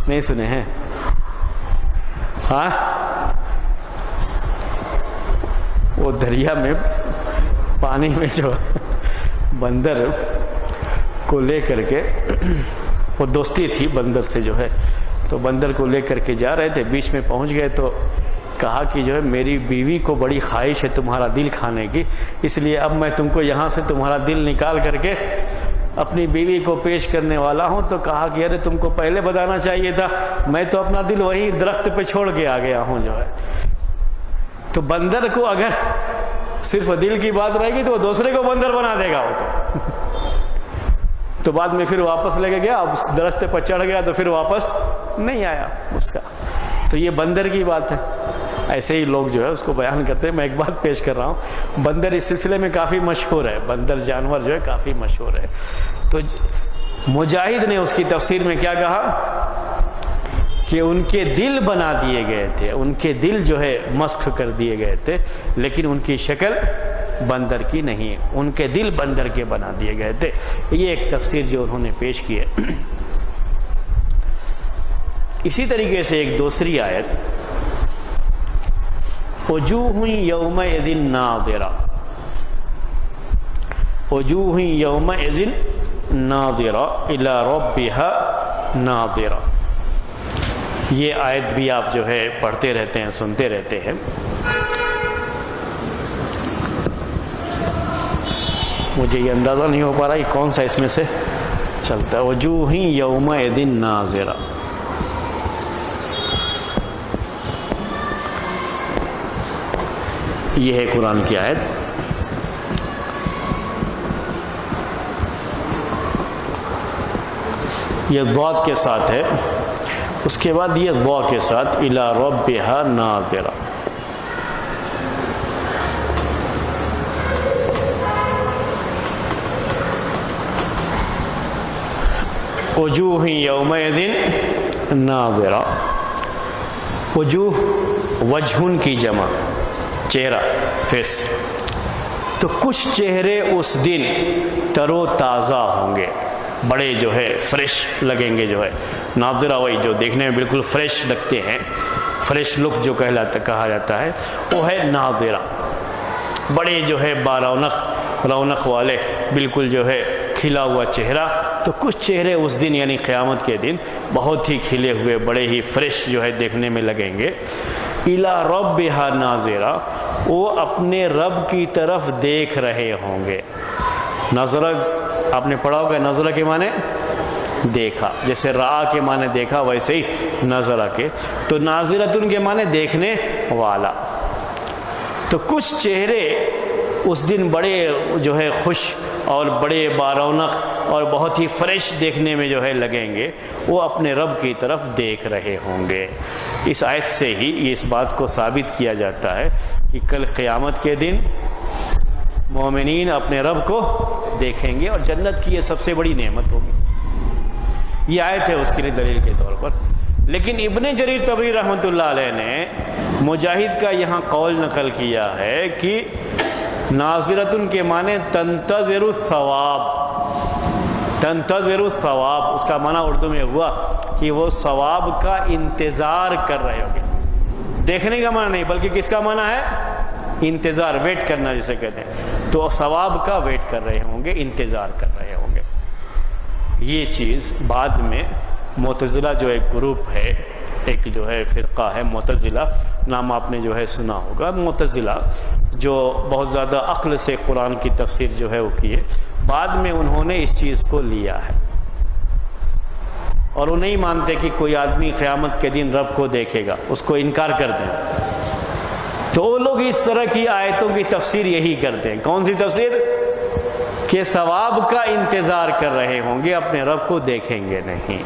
Speaker 1: نہیں سنے ہیں؟ ہاں، وہ دریا میں پانی میں جو بندر کو لے کر کے، وہ دوستی تھی بندر سے جو ہے، تو بندر کو لے کر کے جا رہے تھے، بیچ میں پہنچ گئے تو کہا کہ جو ہے میری بیوی کو بڑی خواہش ہے تمہارا دل کھانے کی، اس لیے اب میں تم کو یہاں سے تمہارا دل نکال کر کے اپنی بیوی کو پیش کرنے والا ہوں۔ تو کہا کہ ارے تم کو پہلے بتانا چاہیے تھا، میں تو اپنا دل وہی درخت پہ چھوڑ کے آ گیا ہوں جو ہے۔ تو بندر کو اگر صرف دل کی بات رہے گی تو وہ دوسرے کو بندر بنا دے گا وہ تو تو بعد میں پھر واپس لے کے گیا، اب اس درخت پر چڑھ گیا تو پھر واپس نہیں آیا اس کا. تو یہ بندر کی بات ہے. ایسے ہی لوگ جو ہے اس کو بیان کرتے ہیں. میں ایک بات پیش کر رہا ہوں، بندر اس سلسلے میں کافی مشہور ہے، بندر جانور جو ہے کافی مشہور ہے. تو مجاہد نے اس کی تفسیر میں کیا کہا کہ ان کے دل بنا دیے گئے تھے، ان کے دل جو ہے مسخ کر دیے گئے تھے، لیکن ان کی شکل بندر کی نہیں، ان کے دل بندر کے بنا دیے گئے تھے. یہ ایک تفسیر جو انہوں نے پیش کی ہے. اسی طریقے سے ایک دوسری آیت، وجوہ یومئذ ناظرہ، وجوہ یومئذ ناظرہ الی ربها ناظرہ. یہ آیت بھی آپ جو ہے پڑھتے رہتے ہیں، سنتے رہتے ہیں. مجھے یہ اندازہ نہیں ہو پا رہا یہ کون سا اس میں سے چلتا ہے. وجوہ یومئذ ناظرہ، یہ ہے قرآن کی آیت. یہ ضاد کے ساتھ ہے، اس کے بعد یہ ضا کے ساتھ الی ربہا ناظرہ. وجوہ یومئذ ناظرہ. وجوہ وجہن کی جمع، چہرہ، فیس. تو کچھ چہرے اس دن تر و تازہ ہوں گے، بڑے جو ہے فریش لگیں گے. جو ہے ناظرہ وہی جو دیکھنے میں بالکل فریش لگتے ہیں، فریش لک جو کہا جاتا ہے وہ ہے ناظرہ. بڑے جو ہے رونق والے، بالکل جو ہے کھلا ہوا چہرہ. تو کچھ چہرے اس دن یعنی قیامت کے دن بہت ہی کھلے ہوئے، بڑے ہی فریش جو ہے دیکھنے میں لگیں گے. الی ربہا ناظرہ، وہ اپنے رب کی طرف دیکھ رہے ہوں گے. نظرہ آپ نے پڑھا ہوگا، نظرہ کے معنی دیکھا، جیسے رعا کے معنی دیکھا، ویسے ہی نظرہ کے. تو ناظرتن کے معنی دیکھنے والا. تو کچھ چہرے اس دن بڑے جو ہے خوش اور بڑے بارونق اور بہت ہی فریش دیکھنے میں جو ہے لگیں گے، وہ اپنے رب کی طرف دیکھ رہے ہوں گے. اس آیت سے ہی اس بات کو ثابت کیا جاتا ہے کہ کل قیامت کے دن مومنین اپنے رب کو دیکھیں گے، اور جنت کی یہ سب سے بڑی نعمت ہوگی. یہ آیت ہے اس کے لیے دلیل کے طور پر. لیکن ابن جریر طبری رحمۃ اللہ علیہ نے مجاہد کا یہاں قول نقل کیا ہے کہ ناظرتن کے معنی تنتظر الثواب. تنتظر الثواب اس کا معنی اردو میں ہوا کہ وہ ثواب کا انتظار کر رہے ہوں گے. دیکھنے کا معنی نہیں بلکہ کس کا معنی ہے؟ انتظار، ویٹ کرنا جسے کہتے ہیں. تو ثواب کا ویٹ کر رہے ہوں گے، انتظار کر رہے ہوں گے. یہ چیز بعد میں معتزلہ جو ایک گروپ ہے، ایک جو ہے فرقہ ہے معتزلہ نام، آپ نے جو ہے سنا ہوگا. معتزلہ جو بہت زیادہ عقل سے قرآن کی تفسیر جو ہے وہ کیے، بعد میں انہوں نے اس چیز کو لیا ہے، اور وہ نہیں مانتے کہ کوئی آدمی قیامت کے دن رب کو دیکھے گا، اس کو انکار کر دیں. تو وہ لوگ اس طرح کی آیتوں کی تفسیر یہی کرتے ہیں. کون سی تفسیر؟ کہ ثواب کا انتظار کر رہے ہوں گے، اپنے رب کو دیکھیں گے نہیں.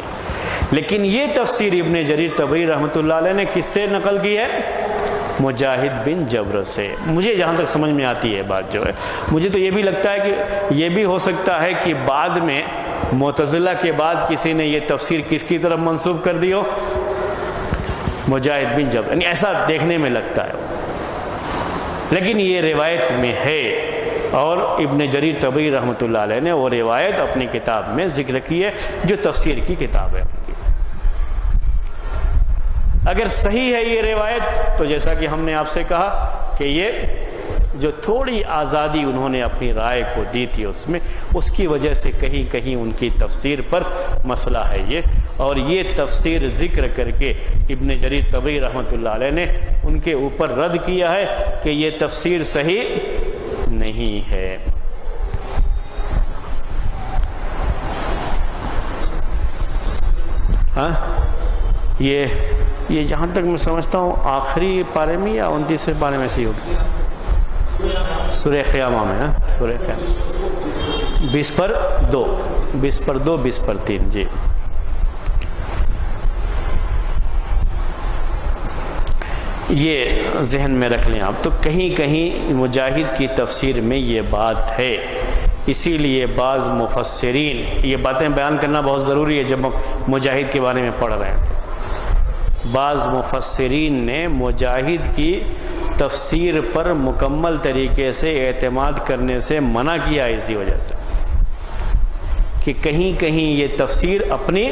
Speaker 1: لیکن یہ تفسیر ابن جریر طبری رحمۃ اللہ علیہ نے کس سے نقل کی ہے؟ مجاہد بن جبر سے. مجھے جہاں تک سمجھ میں آتی ہے بات جو ہے، مجھے تو یہ بھی لگتا ہے کہ یہ بھی ہو سکتا ہے کہ بعد میں معتزلہ کے بعد کسی نے یہ تفسیر کس کی طرف منسوب کر دی ہو؟ مجاہد بن جبر. یعنی ایسا دیکھنے میں لگتا ہے، لیکن یہ روایت میں ہے، اور ابن جریر طبری رحمۃ اللہ علیہ نے وہ روایت اپنی کتاب میں ذکر کی ہے، جو تفسیر کی کتاب ہے. اگر صحیح ہے یہ روایت، تو جیسا کہ ہم نے آپ سے کہا کہ یہ جو تھوڑی آزادی انہوں نے اپنی رائے کو دی تھی اس کی وجہ سے کہیں کہیں ان کی تفسیر پر مسئلہ ہے یہ. اور یہ تفسیر ذکر کر کے ابن جریر طبری رحمۃ اللہ علیہ نے ان کے اوپر رد کیا ہے کہ یہ تفسیر صحیح نہیں ہے. ہاں یہ جہاں تک میں سمجھتا ہوں آخری پارے میں یا 29ویں پارے میں سے ہوگی، سورہ قیامہ میں. سورہ قیامہ 20/2 20/2 20/3 جی۔ یہ ذہن میں رکھ لیں آپ۔ تو کہیں کہیں مجاہد کی تفسیر میں یہ بات ہے، اسی لیے بعض مفسرین، یہ باتیں بیان کرنا بہت ضروری ہے جب ہم مجاہد کے بارے میں پڑھ رہے ہیں، تو بعض مفسرین نے مجاہد کی تفسیر پر مکمل طریقے سے اعتماد کرنے سے منع کیا، اسی وجہ سے کہ کہیں کہیں یہ تفسیر اپنی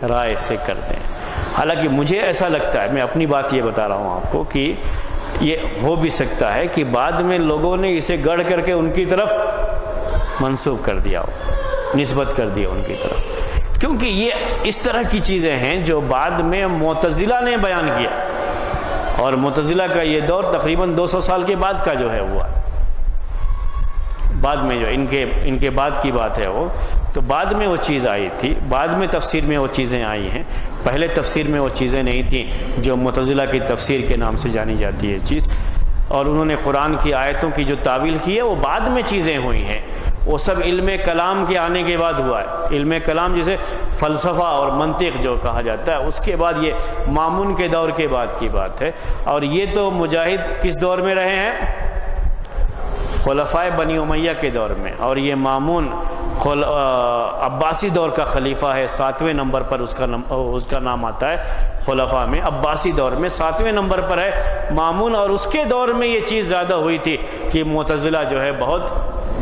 Speaker 1: رائے سے کرتے ہیں۔ حالانکہ مجھے ایسا لگتا ہے، میں اپنی بات یہ بتا رہا ہوں آپ کو، کہ یہ ہو بھی سکتا ہے کہ بعد میں لوگوں نے اسے گڑھ کر کے ان کی طرف منسوب کر دیا ہو، نسبت کر دیا ان کی طرف، کیونکہ یہ اس طرح کی چیزیں ہیں جو بعد میں معتزلہ نے بیان کیا، اور معتزلہ کا یہ دور تقریباً 200 سال کے بعد کا جو ہے ہوا، بعد میں جو ان کے بعد کی بات ہے وہ، تو بعد میں وہ چیز آئی تھی، بعد میں تفسیر میں وہ چیزیں آئی ہیں، پہلے تفسیر میں وہ چیزیں نہیں تھیں جو معتزلہ کی تفسیر کے نام سے جانی جاتی ہے چیز، اور انہوں نے قرآن کی آیتوں کی جو تعویل کی ہے وہ بعد میں چیزیں ہوئی ہیں، وہ سب علم کلام کے آنے کے بعد ہوا ہے۔ علم کلام جسے فلسفہ اور منطق جو کہا جاتا ہے، اس کے بعد یہ مامون کے دور کے بعد کی بات ہے، اور یہ تو مجاہد کس دور میں رہے ہیں؟ خلفائے بنی امیہ کے دور میں، اور یہ مامون عباسی دور کا خلیفہ ہے، 7ویں نمبر پر اس کا نام آتا ہے خلفاء میں، عباسی دور میں 7ویں نمبر پر ہے مامون، اور اس کے دور میں یہ چیز زیادہ ہوئی تھی کہ معتزلہ جو ہے بہت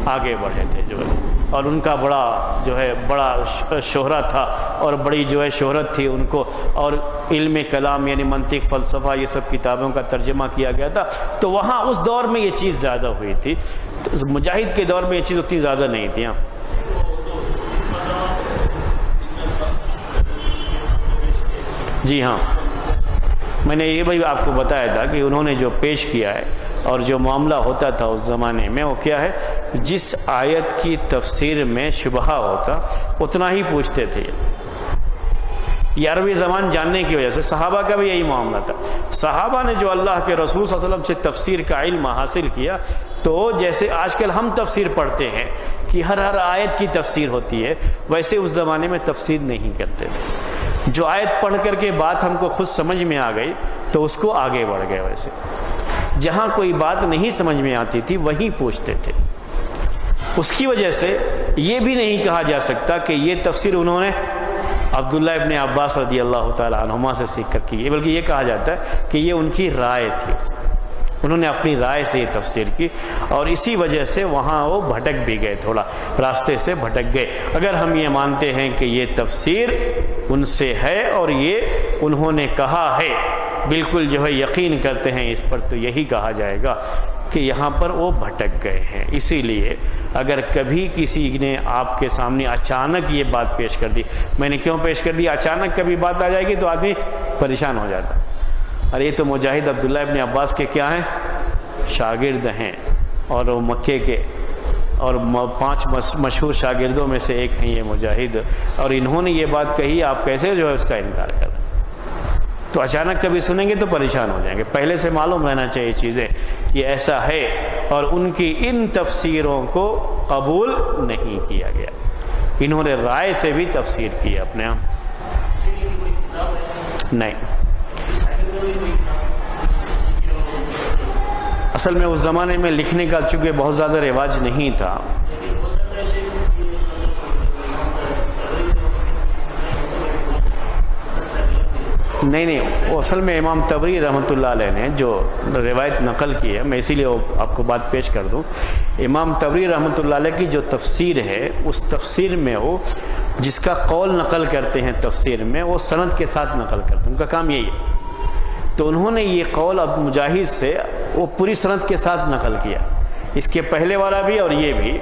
Speaker 1: آگے بڑھے تھے جو ہے، اور ان کا بڑا شہرت تھا، اور بڑی جو ہے شہرت تھی ان کو، اور علم کلام یعنی منطق، فلسفہ، یہ سب کتابوں کا ترجمہ کیا گیا تھا، تو وہاں اس دور میں یہ چیز زیادہ ہوئی تھی۔ تو مجاہد کے دور میں یہ چیز اتنی زیادہ نہیں تھی۔ جی ہاں، میں نے یہ بھی آپ کو بتایا تھا کہ انہوں نے جو پیش کیا ہے اور جو معاملہ ہوتا تھا اس زمانے میں، وہ کیا ہے، جس آیت کی تفسیر میں شبہ ہوتا اتنا ہی پوچھتے تھے، یہ عربی زبان جاننے کی وجہ سے۔ صحابہ کا بھی یہی معاملہ تھا، صحابہ نے جو اللہ کے رسول صلی اللہ علیہ وسلم سے تفسیر کا علم حاصل کیا، تو جیسے آج کل ہم تفسیر پڑھتے ہیں کہ ہر آیت کی تفسیر ہوتی ہے، ویسے اس زمانے میں تفسیر نہیں کرتے تھے۔ جو آیت پڑھ کر کے بات ہم کو خود سمجھ میں آ گئی تو اس کو آگے بڑھ گئے، ویسے جہاں کوئی بات نہیں سمجھ میں آتی تھی وہیں پوچھتے تھے۔ اس کی وجہ سے یہ بھی نہیں کہا جا سکتا کہ یہ تفسیر انہوں نے عبداللہ ابن عباس رضی اللہ تعالیٰ عنہما سے سیکھ کر کی، بلکہ یہ کہا جاتا ہے کہ یہ ان کی رائے تھی، انہوں نے اپنی رائے سے یہ تفسیر کی، اور اسی وجہ سے وہاں وہ بھٹک بھی گئے، تھوڑا راستے سے بھٹک گئے۔ اگر ہم یہ مانتے ہیں کہ یہ تفسیر ان سے ہے اور یہ انہوں نے کہا ہے، بالکل جو ہے یقین کرتے ہیں اس پر، تو یہی کہا جائے گا کہ یہاں پر وہ بھٹک گئے ہیں۔ اسی لیے اگر کبھی کسی نے آپ کے سامنے اچانک یہ بات پیش کر دی، میں نے کیوں پیش کر دی، اچانک کبھی بات آ جائے گی تو آدمی پریشان ہو جاتا ہے، اور یہ تو مجاہد عبداللہ ابن عباس کے کیا ہیں، شاگرد ہیں، اور وہ مکے کے اور 5 مشہور شاگردوں میں سے ایک ہیں یہ مجاہد، اور انہوں نے یہ بات کہی، آپ کیسے جو ہے اس کا انکار کر رہے ہیں؟ تو اچانک کبھی سنیں گے تو پریشان ہو جائیں گے۔ پہلے سے معلوم رہنا چاہیے چیزیں کہ ایسا ہے، اور ان کی ان تفسیروں کو قبول نہیں کیا گیا، انہوں نے رائے سے بھی تفسیر کی اپنے آپ، نہیں۔ اصل میں اس زمانے میں لکھنے کا چونکہ بہت زیادہ رواج نہیں تھا، نہیں، وہ اصل میں امام طبری رحمۃ اللہ علیہ نے جو روایت نقل کی ہے، میں اسی لیے آپ کو بات پیش کر دوں، امام طبری رحمۃ اللہ علیہ کی جو تفسیر ہے، اس تفسیر میں وہ جس کا قول نقل کرتے ہیں تفسیر میں، وہ سند کے ساتھ نقل کرتے ہیں، ان کا کام یہی ہے۔ تو انہوں نے یہ قول اب مجاہد سے وہ پوری سند کے ساتھ نقل کیا، اس کے پہلے والا بھی اور یہ بھی،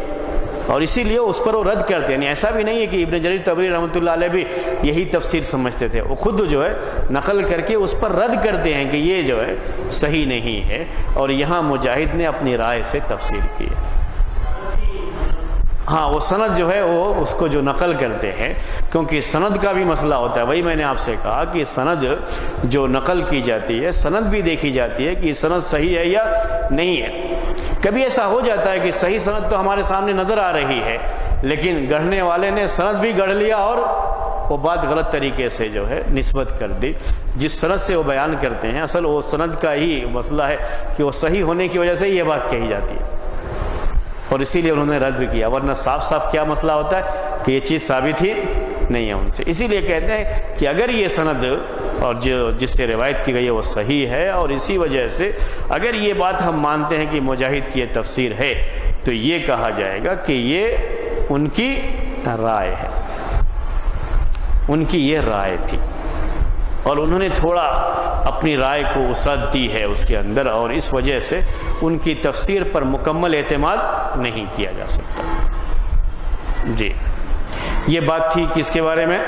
Speaker 1: اور اسی لیے اس پر وہ رد کرتے ہیں، یعنی ایسا بھی نہیں ہے کہ ابن جریر طبری رحمۃ اللہ علیہ بھی یہی تفسیر سمجھتے تھے، وہ خود جو ہے نقل کر کے اس پر رد کرتے ہیں کہ یہ جو ہے صحیح نہیں ہے، اور یہاں مجاہد نے اپنی رائے سے تفسیر کی ہے۔ ہاں، وہ سند جو ہے وہ اس کو جو نقل کرتے ہیں، کیونکہ سند کا بھی مسئلہ ہوتا ہے، وہی میں نے آپ سے کہا کہ سند جو نقل کی جاتی ہے، سند بھی دیکھی جاتی ہے کہ سند صحیح ہے یا نہیں ہے۔ کبھی ایسا ہو جاتا ہے کہ صحیح سند تو ہمارے سامنے نظر آ رہی ہے، لیکن گڑھنے والے نے سند بھی گڑھ لیا اور وہ بات غلط طریقے سے جو ہے نسبت کر دی. جس سند سے وہ بیان کرتے ہیں اصل وہ سند کا ہی مسئلہ ہے کہ وہ صحیح ہونے کی وجہ سے یہ بات کہی جاتی ہے، اور اسی لیے انہوں نے رد بھی کیا، ورنہ صاف صاف کیا مسئلہ ہوتا ہے کہ یہ چیز ثابت ہی نہیں ہے ان سے. اسی لیے کہتے ہیں کہ اگر یہ سند اور جس سے روایت کی گئی ہے وہ صحیح ہے، اور اسی وجہ سے اگر یہ بات ہم مانتے ہیں کہ مجاہد کی یہ تفسیر ہے تو یہ کہا جائے گا کہ یہ ان کی رائے ہے، ان کی یہ رائے تھی، اور انہوں نے تھوڑا اپنی رائے کو وسعت دی ہے اس کے اندر، اور اس وجہ سے ان کی تفسیر پر مکمل اعتماد نہیں کیا جا سکتا. جی یہ بات تھی کس کے بارے میں؟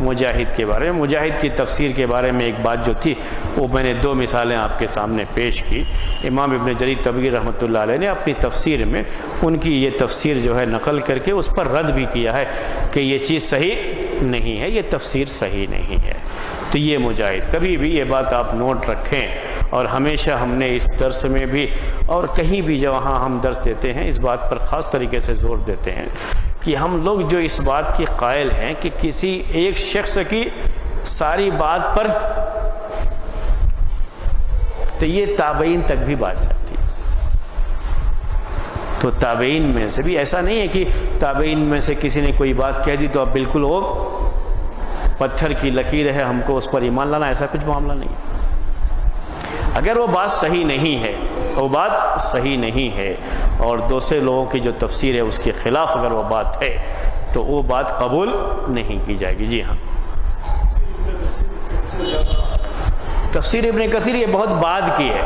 Speaker 1: مجاہد کے بارے میں. مجاہد کی تفسیر کے بارے میں ایک بات جو تھی وہ میں نے 2 مثالیں آپ کے سامنے پیش کی. امام ابن جریر طبری رحمۃ اللہ علیہ نے اپنی تفسیر میں ان کی یہ تفسیر جو ہے نقل کر کے اس پر رد بھی کیا ہے کہ یہ چیز صحیح نہیں ہے، یہ تفسیر صحیح نہیں ہے. تو یہ مجاہد، کبھی بھی یہ بات آپ نوٹ رکھیں، اور ہمیشہ ہم نے اس درس میں بھی اور کہیں بھی جہاں ہم درس دیتے ہیں اس بات پر خاص طریقے سے زور دیتے ہیں کہ ہم لوگ جو اس بات کی قائل ہیں کہ کسی ایک شخص کی ساری بات پر، تو یہ تابعین تک بھی بات جاتی ہے. تو تابعین میں سے بھی ایسا نہیں ہے کہ تابعین میں سے کسی نے کوئی بات کہہ دی تو اب بالکل وہ پتھر کی لکیر ہے، ہم کو اس پر ایمان لانا، ایسا کچھ معاملہ نہیں ہے. اگر وہ بات صحیح نہیں ہے، وہ بات صحیح نہیں ہے اور دوسرے لوگوں کی جو تفسیر ہے اس کے خلاف اگر وہ بات ہے تو وہ بات قبول نہیں کی جائے گی. جی ہاں، تفسیر ابن کثیر یہ بہت بعد کی ہے،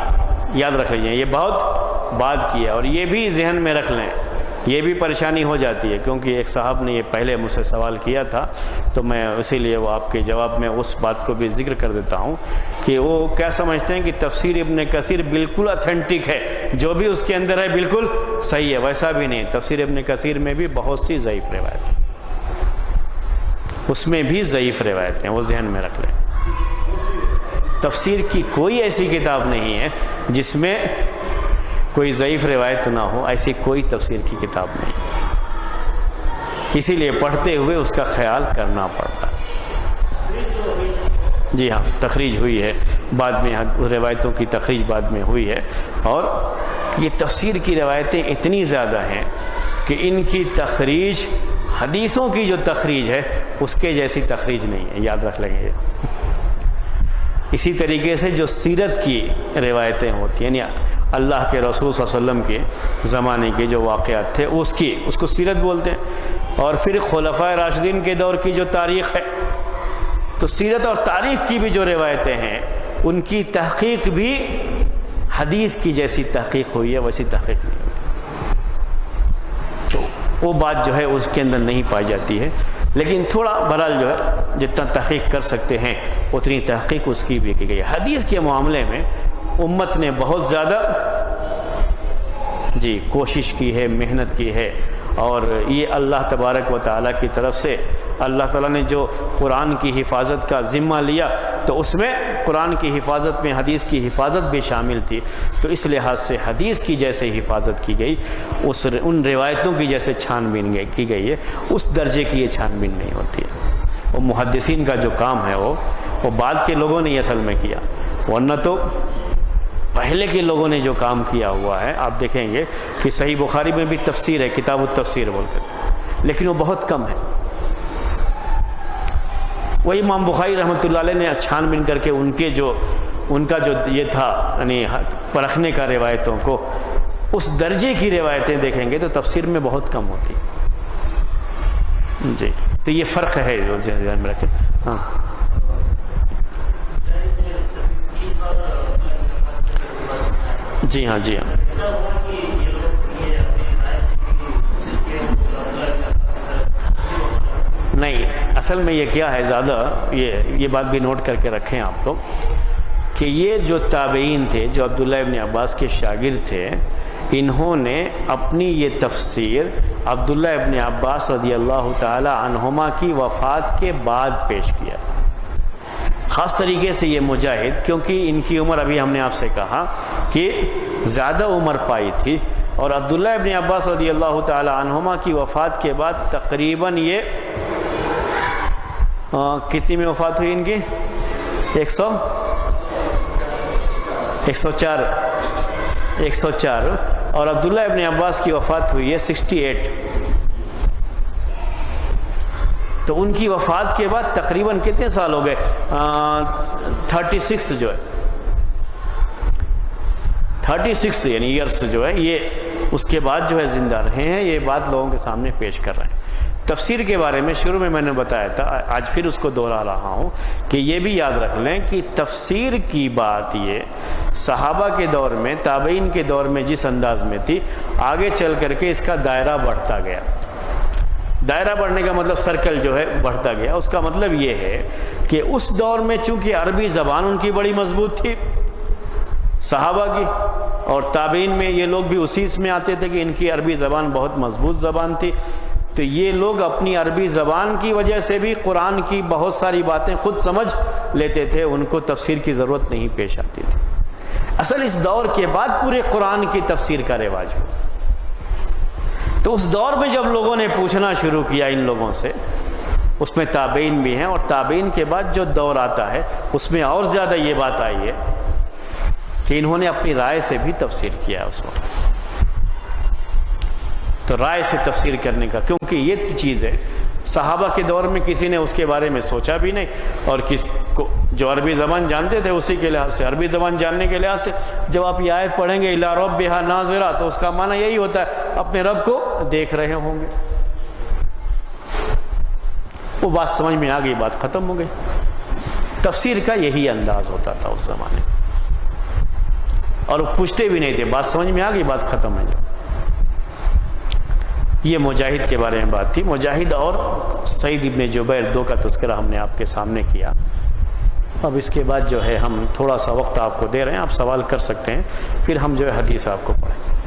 Speaker 1: یاد رکھ لیجیے، یہ بہت بعد کی ہے، اور یہ بھی ذہن میں رکھ لیں، یہ بھی پریشانی ہو جاتی ہے کیونکہ ایک صاحب نے یہ پہلے مجھ سے سوال کیا تھا تو میں اسی لیے وہ آپ کے جواب میں اس بات کو بھی ذکر کر دیتا ہوں کہ وہ کیا سمجھتے ہیں کہ تفسیر ابن کثیر بالکل اتھینٹک ہے، جو بھی اس کے اندر ہے بالکل صحیح ہے. ویسا بھی نہیں، تفسیر ابن کثیر میں بھی بہت سی ضعیف روایت ہیں، اس میں بھی ضعیف روایتیں، وہ ذہن میں رکھ لیں. تفسیر کی کوئی ایسی کتاب نہیں ہے جس میں کوئی ضعیف روایت نہ ہو، ایسی کوئی تفسیر کی کتاب نہیں. اسی لیے پڑھتے ہوئے اس کا خیال کرنا پڑتا ہے. جی ہاں، تخریج ہوئی ہے بعد میں، روایتوں کی تخریج بعد میں ہوئی ہے، اور یہ تفسیر کی روایتیں اتنی زیادہ ہیں کہ ان کی تخریج، حدیثوں کی جو تخریج ہے اس کے جیسی تخریج نہیں ہے، یاد رکھ لیں گے. اسی طریقے سے جو سیرت کی روایتیں ہوتی ہیں، یعنی اللہ کے رسول صلی اللہ علیہ وسلم کے زمانے کے جو واقعات تھے اس کو سیرت بولتے ہیں. اور پھر خلفائے راشدین کے دور کی جو تاریخ ہے، تو سیرت اور تاریخ کی بھی جو روایتیں ہیں ان کی تحقیق بھی حدیث کی جیسی تحقیق ہوئی ہے، ویسی تحقیق نہیں ہوئی. تو وہ بات جو ہے اس کے اندر نہیں پائی جاتی ہے، لیکن تھوڑا بہرحال جو ہے جتنا تحقیق کر سکتے ہیں اتنی تحقیق اس کی بھی کی گئی ہے. حدیث کے معاملے میں امت نے بہت زیادہ کوشش کی ہے، محنت کی ہے، اور یہ اللہ تبارک و تعالیٰ کی طرف سے اللہ تعالیٰ نے جو قرآن کی حفاظت کا ذمہ لیا تو اس میں قرآن کی حفاظت میں حدیث کی حفاظت بھی شامل تھی. تو اس لحاظ سے حدیث کی جیسے حفاظت کی گئی، ان روایتوں کی جیسے چھان بین کی گئی ہے، اس درجے کی یہ چھان بین نہیں ہوتی ہے. وہ محدثین کا جو کام ہے وہ بعد کے لوگوں نے اصل میں کیا، ورنہ تو پہلے کے لوگوں نے جو کام کیا ہوا ہے. آپ دیکھیں گے کہ صحیح بخاری میں بھی تفسیر ہے، کتاب التفسیر بول کر، لیکن وہ بہت کم ہے. وہی امام بخاری رحمۃ اللہ علیہ نے چھان بین کر کے ان کا جو یہ تھا یعنی پرکھنے کا روایتوں کو، اس درجے کی روایتیں دیکھیں گے تو تفسیر میں بہت کم ہوتی. جی تو یہ فرق ہے جو ذہن میں رکھیں. ہاں جی ہاں جی ہاں نہیں، اصل میں یہ کیا ہے، زیادہ یہ بات بھی نوٹ کر کے رکھیں آپ لوگ کہ یہ جو تابعین تھے، جو عبداللہ ابن عباس کے شاگرد تھے، انہوں نے اپنی یہ تفسیر عبداللہ ابن عباس رضی اللہ تعالی عنہما کی وفات کے بعد پیش کیا. خاص طریقے سے یہ مجاہد، کیونکہ ان کی عمر ابھی ہم نے آپ سے کہا کہ زیادہ عمر پائی تھی، اور عبداللہ ابن عباس رضی اللہ تعالی عنہما کی وفات کے بعد تقریباً یہ کتنی میں وفات ہوئی ان کی؟ 104 اور عبداللہ ابن عباس کی وفات ہوئی ہے 68. تو ان کی وفات کے بعد تقریباً کتنے سال ہو گئے؟ 36 جو ہے 36 یعنی ایئرس جو ہے یہ اس کے بعد جو ہے زندہ رہے ہیں. یہ بات لوگوں کے سامنے پیش کر رہے ہیں. تفسیر کے بارے میں شروع میں نے بتایا تھا, آج پھر اس کو دوہرا رہا ہوں کہ یہ بھی یاد رکھ لیں کہ تفسیر کی بات یہ صحابہ کے دور میں, تابعین کے دور میں جس انداز میں تھی, آگے چل کر کے اس کا دائرہ بڑھتا گیا. دائرہ بڑھنے کا مطلب سرکل جو ہے بڑھتا گیا. اس کا مطلب یہ ہے کہ اس دور میں چونکہ عربی زبان ان کی بڑی مضبوط تھی صحابہ کی, اور تابعین میں یہ لوگ بھی اسی میں آتے تھے کہ ان کی عربی زبان بہت مضبوط زبان تھی, تو یہ لوگ اپنی عربی زبان کی وجہ سے بھی قرآن کی بہت ساری باتیں خود سمجھ لیتے تھے, ان کو تفسیر کی ضرورت نہیں پیش آتی تھی. اصل اس دور کے بعد پورے قرآن کی تفسیر کا رواج ہوا. تو اس دور میں جب لوگوں نے پوچھنا شروع کیا ان لوگوں سے, اس میں تابعین بھی ہیں, اور تابعین کے بعد جو دور آتا ہے اس میں اور زیادہ یہ بات آئی ہے کہ انہوں نے اپنی رائے سے بھی تفسیر کیا ہے اس وقت. تو رائے سے تفسیر کرنے کا, کیونکہ یہ چیز ہے صحابہ کے دور میں کسی نے اس کے بارے میں سوچا بھی نہیں, اور کس کو جو عربی زبان جانتے تھے اسی کے لحاظ سے, عربی زبان جاننے کے لحاظ سے جب آپ یہ آیت پڑھیں گے الی ربھا ناظرہ, تو اس کا معنی یہی ہوتا ہے اپنے رب کو دیکھ رہے ہوں گے. وہ بات سمجھ میں آ گئی, بات ختم ہو گئی. تفسیر کا یہی انداز ہوتا تھا اس زمانے میں, اور وہ پوچھتے بھی نہیں تھے, بات سمجھ میں آ گئی, بات ختم ہے. یہ مجاہد کے بارے میں بات تھی. مجاہد اور سعید ابن جبیر دو کا تذکرہ ہم نے آپ کے سامنے کیا. اب اس کے بعد جو ہے ہم تھوڑا سا وقت آپ کو دے رہے ہیں, آپ سوال کر سکتے ہیں, پھر ہم جو ہے حدیث آپ کو پڑھیں.